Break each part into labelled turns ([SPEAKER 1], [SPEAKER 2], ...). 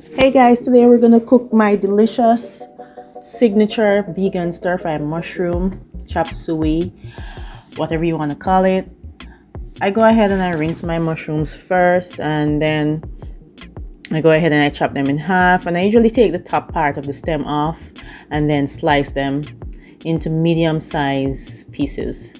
[SPEAKER 1] Hey guys, today we're gonna cook my delicious signature vegan stir fry mushroom, Chopsuey, whatever you want to call it. I go ahead and I rinse my mushrooms first, and then I go ahead and I chop them in half, and I usually take the top part of the stem off and then slice them into medium-sized pieces.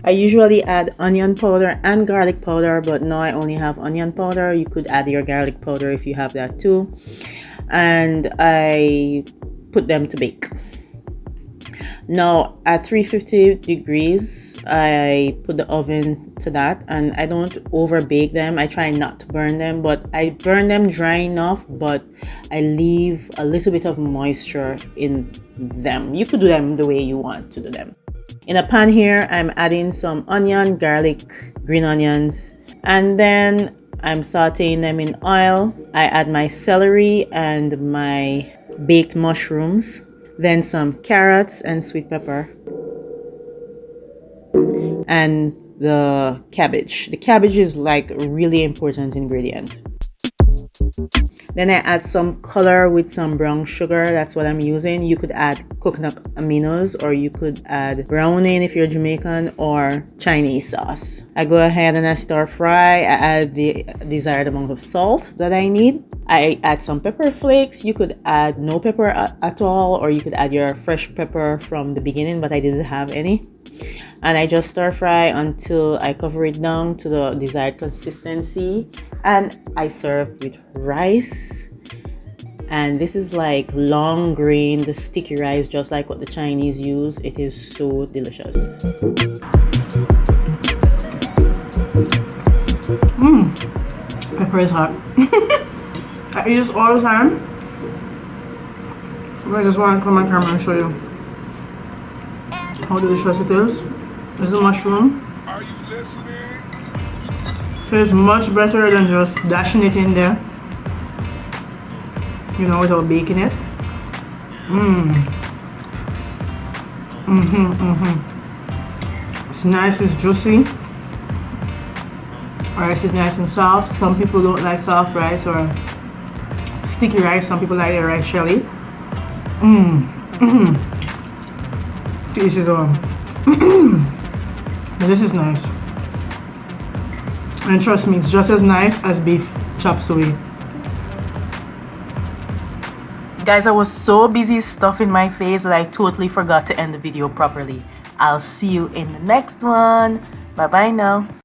[SPEAKER 1] I usually add onion powder and garlic powder, but now I only have onion powder. You could add your garlic powder if you have that too. And I put them to bake. Now at 350 degrees, I put the oven to that, and I don't over bake them. I try not to burn them, but I burn them dry enough, but I leave a little bit of moisture in them. You could do them the way you want to do them. In a pan here, I'm adding some onion, garlic, green onions, and then I'm sauteing them in oil. I add my celery and my baked mushrooms, then some carrots and sweet pepper, and the cabbage. The cabbage is like a really important ingredient. Then I add some color with some brown sugar. That's what I'm using. You could add coconut aminos, or you could add browning if you're Jamaican, or Chinese sauce. I go ahead and I stir fry. I add the desired amount of salt that I need. I add some pepper flakes. You could add no pepper at all, or you could add your fresh pepper from the beginning, but I didn't have any. And I just stir fry until I cover it down to the desired consistency, and I serve with rice. And this is like long grain, the sticky rice, just like what the Chinese use. It is so delicious. Pepper is hot. I eat this all the time, but I just want to come on camera and show you how delicious it is. This is a mushroom.
[SPEAKER 2] Are you listening?
[SPEAKER 1] Tastes much better than just dashing it in there, you know, without baking it. It's nice, it's juicy. Rice is nice and soft. Some people don't like soft rice or sticky rice. Some people like their rice shelly. To each his own. But this is nice. And trust me, it's just as nice as beef chop suey. Guys, I was so busy stuffing my face that I totally forgot to end the video properly. I'll see you in the next one. Bye bye now.